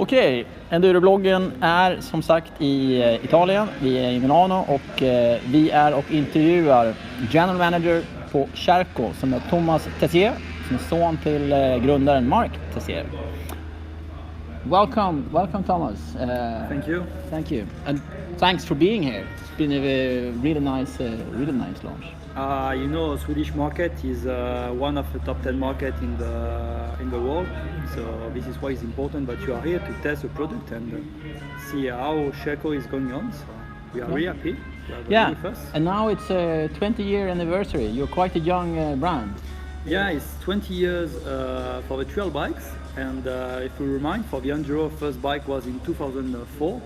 Okej, endurobloggen är som sagt i Italien, vi är i Milano och vi är och intervjuar General Manager på Sherco som är Thomas Teissier, som är son till grundaren Mark Teissier. Welcome Thomas. Thank you, and thanks for being here. It's been a really nice launch. You know, Swedish market is one of the top 10 market in the world. So this is why it's important that you are here to test the product and see how Sherco is going on. So we are really happy. Yeah, and now it's a 20-year anniversary. You're quite a young brand. Yeah, it's 20 years for the trail bikes. And if we remind, for the Enduro, first bike was in 2004.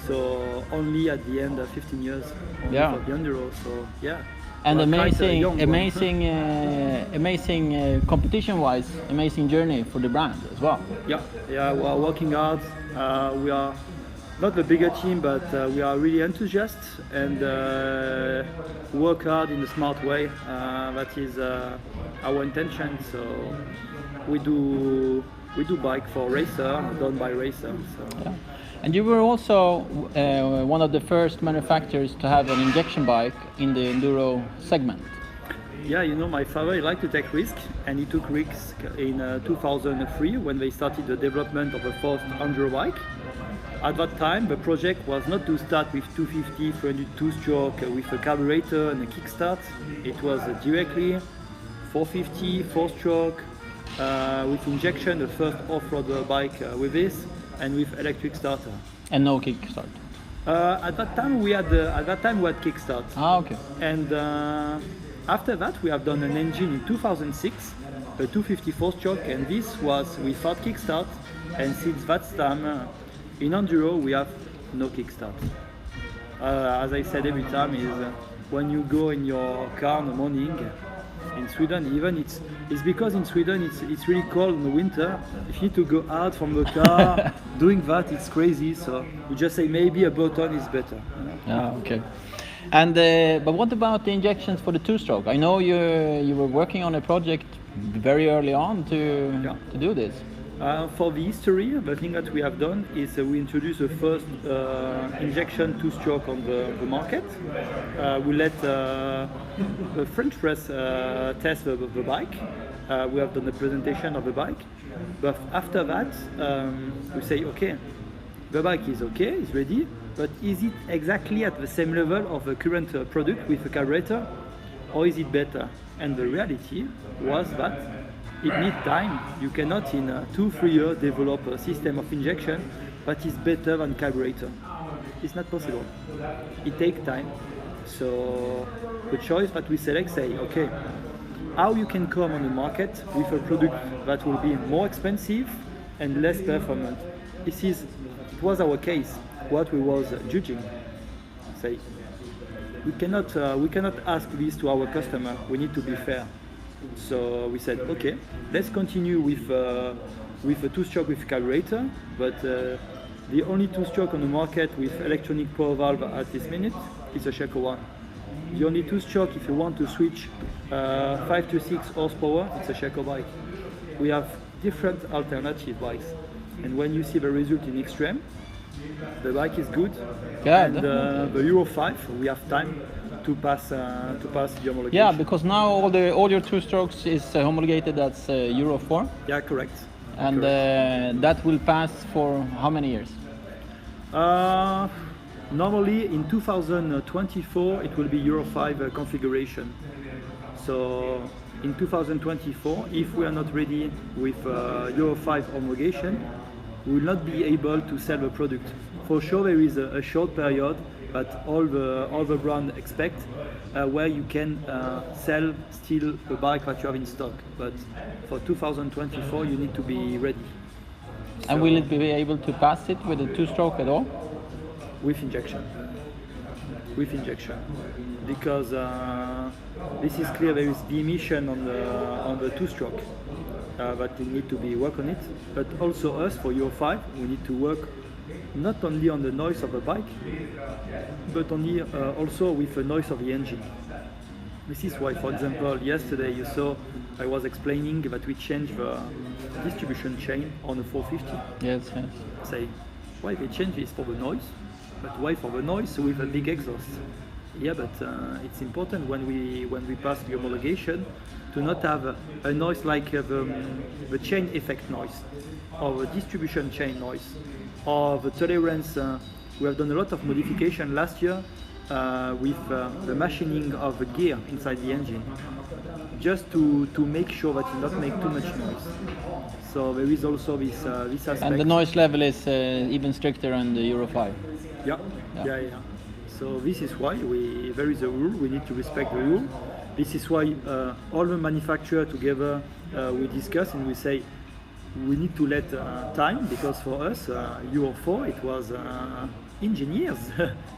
So only at the end, 15 years for the Enduro. So yeah. And amazing competition-wise, amazing journey for the brand as well. Yeah, we are working hard. We are not the bigger team, but we are really enthusiastic and work hard in a smart way. That is our intention. So we do bike for racer, done by racer. So. Yeah. And you were also one of the first manufacturers to have an injection bike in the enduro segment. Yeah, you know, my father liked to take risks, and he took risks in 2003 when they started the development of the first enduro bike. At that time, the project was not to start with 250, 300 two-stroke with a carburetor and a kickstart. It was directly 450, four-stroke with injection, the first off-road bike with this. And with electric starter. And no kickstart. At that time we had kickstart. Ah, okay. And after that we have done an engine in 2006, a 254 stroke, and this was without kickstart. And since that time in enduro we have no kickstart. As I said every time, is when you go in your car in the morning. In Sweden, even it's because in Sweden it's really cold in the winter. If you need to go out from the car, doing that, it's crazy. So we just say maybe a button is better. Yeah, okay. And but what about the injections for the two-stroke? I know you were working on a project very early on to do this. For the history, the thing that we have done is we introduced the first injection two-stroke on the market. We let the French press test the bike. We have done the presentation of the bike. But after that, we say, okay, the bike is okay, it's ready, but is it exactly at the same level of the current product with the carburetor, or is it better? And the reality was that it needs time. You cannot in 2-3 years develop a system of injection that is better than carburetor. It's not possible. It takes time. So the choice that we select say, okay, how you can come on the market with a product that will be more expensive and less performant. It was our case, what we was judging. Say, we cannot ask this to our customer. We need to be fair. So we said, okay, let's continue with a two-stroke with carburetor, but the only two-stroke on the market with electronic power valve at this minute is a Sherco one. The only two-stroke if you want to switch 5 to 6 horsepower, it's a Sherco bike. We have different alternative bikes, and when you see the result in extreme, the bike is good. Yeah, and the Euro 5, we have time to pass the homologation. Yeah, because now all your two strokes is homologated as Euro 4. Yeah, correct. And correct. That will pass for how many years? Normally in 2024 it will be Euro 5 configuration. So in 2024, if we are not ready with Euro 5 homologation, we will not be able to sell the product. For sure there is a short period that all the brand expect where you can sell still the bike that you have in stock. But for 2024 you need to be ready. And will it be able to pass it with a two-stroke at all? With injection. With injection. Because this is clear there is the emission on the two-stroke. But we need to work on it. But also us for Euro 5 we need to work not only on the noise of the bike, but also with the noise of the engine. This is why, for example, yesterday you saw I was explaining that we changed the distribution chain on the 450. Yes, yes. Say, why they change this for the noise? But why for the noise with a big exhaust? Yeah, but it's important when we pass the homologation to not have a noise like the chain effect noise, or the distribution chain noise, or the tolerance. We have done a lot of modification last year with the machining of the gear inside the engine, just to make sure that it not make too much noise. So there is also this aspect. And the noise level is even stricter on the Euro 5. Yeah. So this is why there is a rule. We need to respect the rule. This is why all the manufacturers together we discuss and we say we need to let time, because for us Euro 4 it was engineers,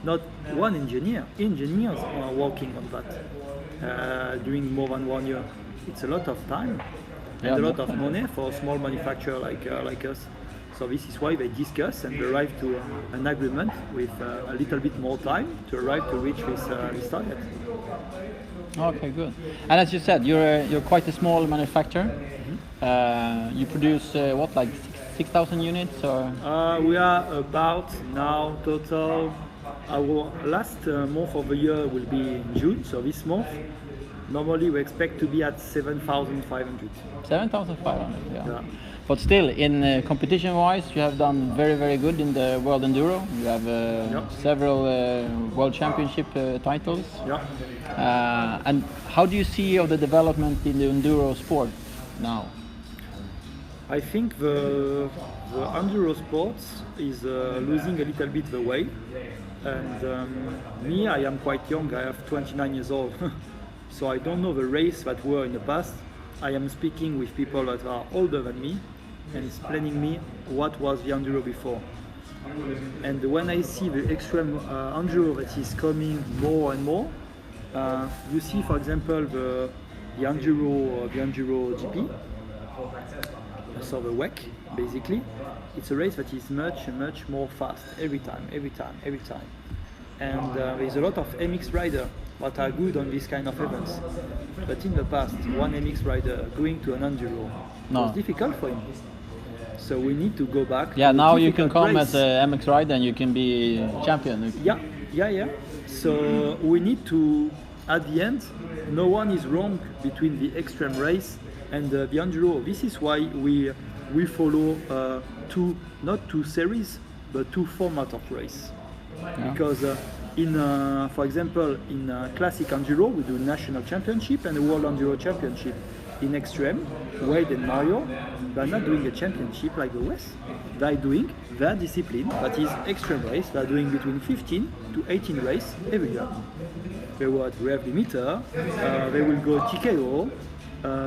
not one engineer. Engineers are working on that during more than 1 year. It's a lot of time and a lot of money for a small manufacturer like us. So this is why they discuss and arrive to an agreement with a little bit more time to arrive to reach this target. Okay, good. And as you said, you're quite a small manufacturer. Mm-hmm. You produce what, like 6,000 units, or? We are about now total. Our last month of the year will be in June, so this month. Normally we expect to be at 7,500. 7,500, yeah. But still, in competition-wise, you have done very, very good in the World Enduro. You have several World Championship titles. Yeah. And how do you see the development in the enduro sport now? I think the enduro sports is losing a little bit the way. And me, I am quite young. I have 29 years old. So I don't know the race that were in the past. I am speaking with people that are older than me and explaining me what was the enduro before. And when I see the extreme enduro that is coming more and more, you see, for example, the enduro GP, so the WEC, basically, it's a race that is much more fast every time. And there is a lot of MX riders that are good on this kind of events. But in the past, one MX rider going to an enduro was difficult for him. So we need to go back. Yeah, to now you can come race. as a MX rider and you can be champion. Yeah. So we need to, at the end, no one is wrong between the extreme race and the enduro. This is why we follow not two series, but two formats of race. Yeah. Because for example, in classic enduro, we do national championship and a world enduro championship. In extreme, Wade and Mario, they're not doing a championship like the West. They're doing their discipline, that is extreme race. They're doing between 15 to 18 races every year. They will at Rev Limiter, they will go TKO,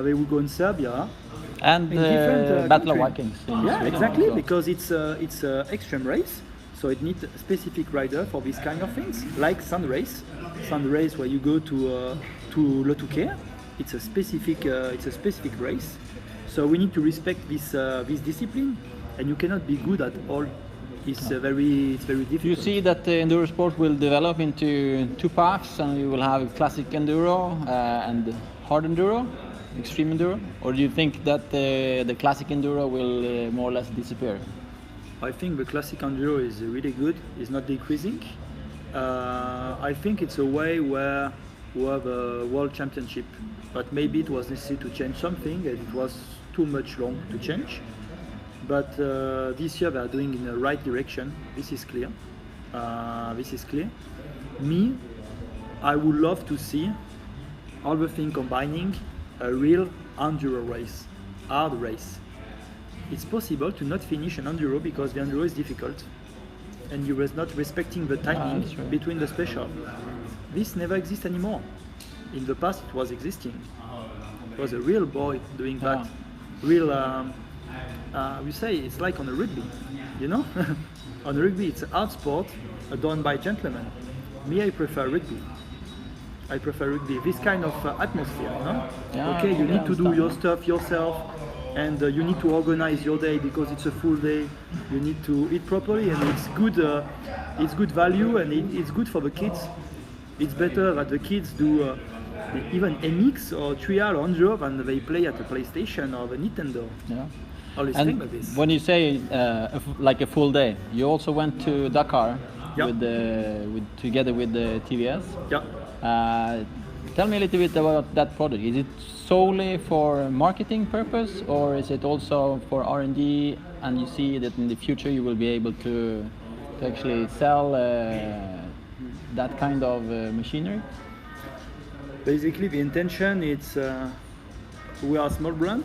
they will go in Serbia. And Battle of Vikings. Yeah, exactly, because it's a extreme race. So it needs a specific rider for these kind of things, like Sun Race where you go to Le Touquet. It's a specific race. So we need to respect this discipline, and you cannot be good at all. It's very difficult. You see that the enduro sport will develop into two paths, and you will have classic enduro and hard enduro, extreme enduro, or do you think that the classic enduro will more or less disappear? I think the classic enduro is really good. It's not decreasing. I think it's a way where we have a world championship, but maybe it was necessary to change something, and it was too much long to change. But this year they are doing in the right direction. This is clear. Me, I would love to see all the things combining a real enduro race, hard race. It's possible to not finish an enduro because the enduro is difficult and you was not respecting the timing between the special. This never exists anymore. In the past it was existing. It was a real boy doing that. Real, we say it's like on a rugby, you know? On rugby it's an art sport done by gentlemen. Me, I prefer rugby. This kind of atmosphere, you know? Okay, you need to do your stuff yourself. And you need to organize your day because it's a full day. You need to eat properly, and it's good value, and it's good for the kids. It's better that the kids do even MX or Trial or Enduro, and they play at the PlayStation or the Nintendo. Yeah. All these things like this. When you say like a full day, you also went to Dakar Yeah. together with the TVS. Yeah. Tell me a little bit about that product. Is it solely for marketing purpose, or is it also for R&D? And you see that in the future you will be able to actually sell that kind of machinery? Basically, the intention is we are a small brand,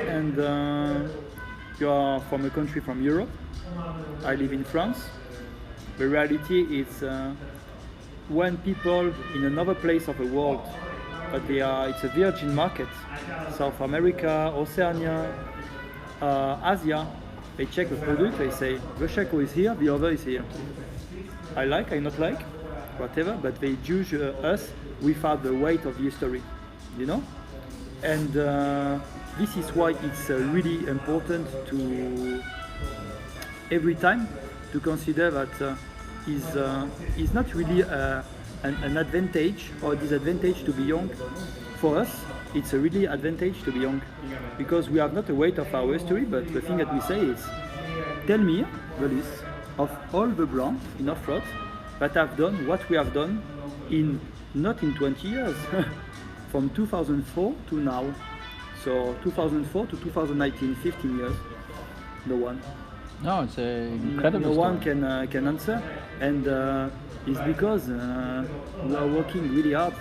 and you are from a country from Europe. I live in France. The reality is when people in another place of the world, but it's a virgin market, South America, Oceania, Asia, they check the product, they say the Sherco is here, the other is here. I not like, whatever, but they judge us without the weight of the history, you know? And this is why it's really important to every time to consider that is not really an advantage or disadvantage to be young. For us, it's a really advantage to be young because we have not a weight of our history, but the thing that we say is, tell me the list of all the brands in off-road that have done what we have done not in 20 years, from 2004 to now. So 2004 to 2019, 15 years, no one. No, it's incredible. No one can answer, and it's because we are working really hard,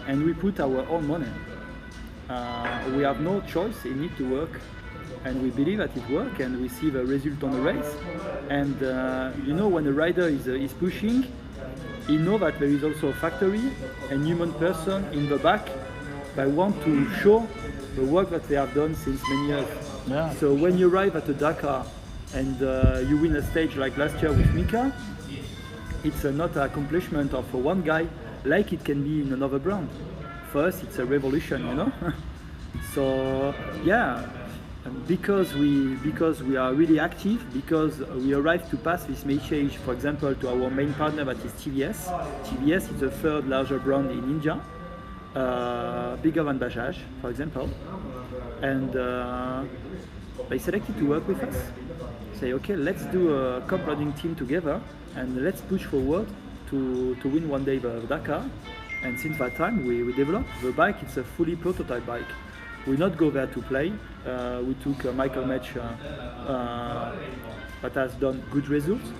and we put our own money. We have no choice; it needs to work, and we believe that it works, and we see the result on the race. And you know, when a rider is pushing, he knows that there is also a factory and human person in the back that want to show the work that they have done since many years. Yeah. So when you arrive at the Dakar and you win a stage like last year with Mika, it's not an accomplishment of one guy like it can be in another brand. For us, it's a revolution, you know. So yeah, because we are really active, because we arrive to pass this message, for example, to our main partner that is TVS. TVS is the third larger brand in India, bigger than Bajaj, for example, and they selected to work with us. Say, okay, let's do a co-branding team together and let's push forward to win one day the Dakar. And since that time, we developed the bike. It's a fully prototype bike. We not go there to play. We took Michael Match that has done good results.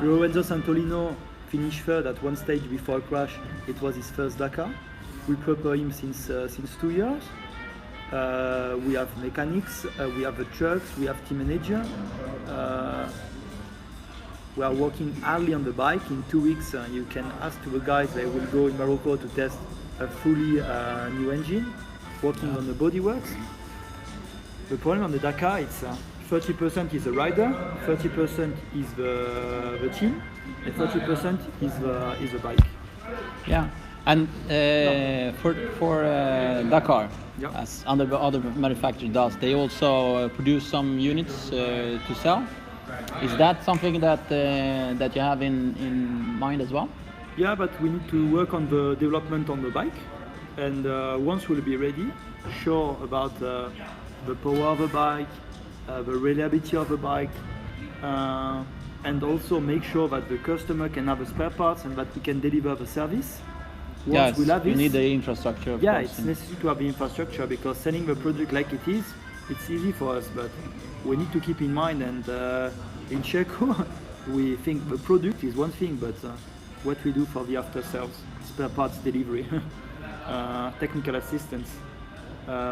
Lorenzo Santolino finished third at one stage before a crash. It was his first Dakar. We prepare him since 2 years. We have mechanics, we have the trucks, we have team manager. We are working hardly on the bike. In 2 weeks, you can ask to the guys, they will go in Morocco to test a fully new engine, working on the bodyworks. The problem on the Dakar, it's 30% is the rider, 30% is the team, and 30% is the bike. Yeah. And for Dakar, Yeah. as other manufacturer does, they also produce some units to sell. Is that something that you have in mind as well? Yeah, but we need to work on the development on the bike, and once we'll be ready, sure about the power of the bike, the reliability of the bike, and also make sure that the customer can have the spare parts and that we can deliver the service. Yes, we'll have you this, need the infrastructure. Of yeah, course, it's necessary to have the infrastructure because selling the product like it is, it's easy for us, but we need to keep in mind, and in Sherco, we think the product is one thing, but what we do for the after sales, spare parts delivery, technical assistance.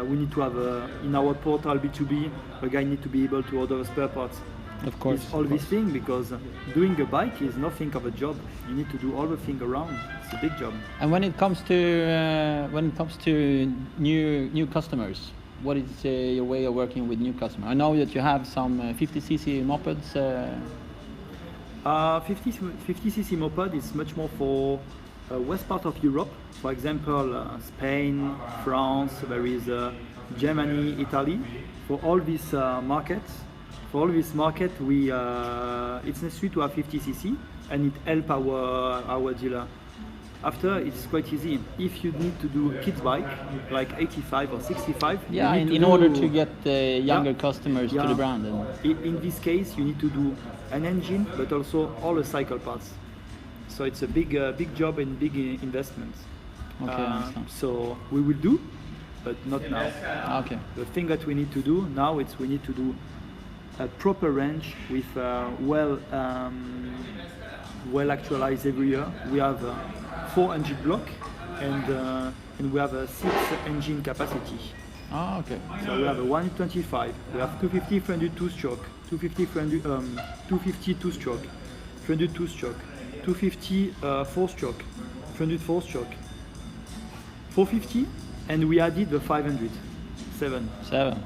We need to have in our portal B2B, the guy need to be able to order spare parts. Of course. It's all these things, because doing a bike is nothing of a job. You need to do all the things around. It's a big job. And when it comes to new customers, what is your way of working with new customers? I know that you have some 50cc mopeds. 50cc moped is much more for west part of Europe. For example, Spain, France. There is Germany, Italy. For all these markets. For all this market, it's necessary to have 50cc, and it helps our dealer. After, it's quite easy. If you need to do a kids bike, like 85 or 65, Yeah, you need in to order do- to get younger Yeah. customers to Yeah. the brand. In this case, you need to do an engine, but also all the cycle parts. So it's a big job and big investments. Okay, I understand. So we will do, but not now. Okay. The thing that we need to do now is we need to do a proper range with well actualized every year. We have 4 engine block and we have a 6 engine capacity. Ah, okay. So we have a 125, we have 250 300 two-stroke, 250 300, 250 two-stroke, 300 two-stroke, 250 four-stroke, 300 four-stroke, 450, and we added the 500, 7. 7.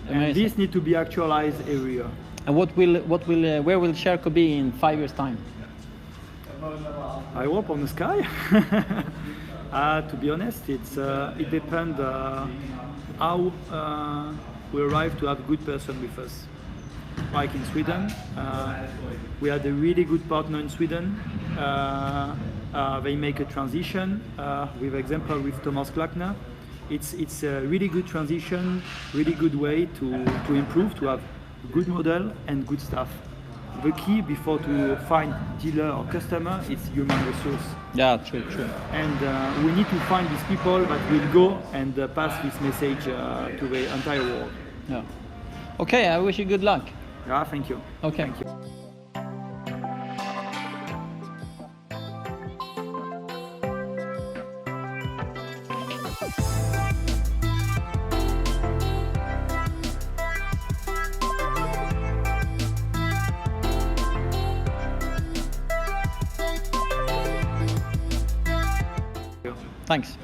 And Amazing. this need to be actualized every year. And where will Sherco be in 5 years' time? I hope on the sky. To be honest, it depends how we arrive to have a good person with us. Like in Sweden, we had a really good partner in Sweden. They make a transition. With example with Thomas Teissier, it's a really good transition, really good way to improve, to have good model and good staff. The key before to find dealer or customer is human resource. Yeah, true. And we need to find these people that will go and pass this message to the entire world. Yeah. Okay, I wish you good luck. Yeah, thank you. Okay. Thank you. Thanks.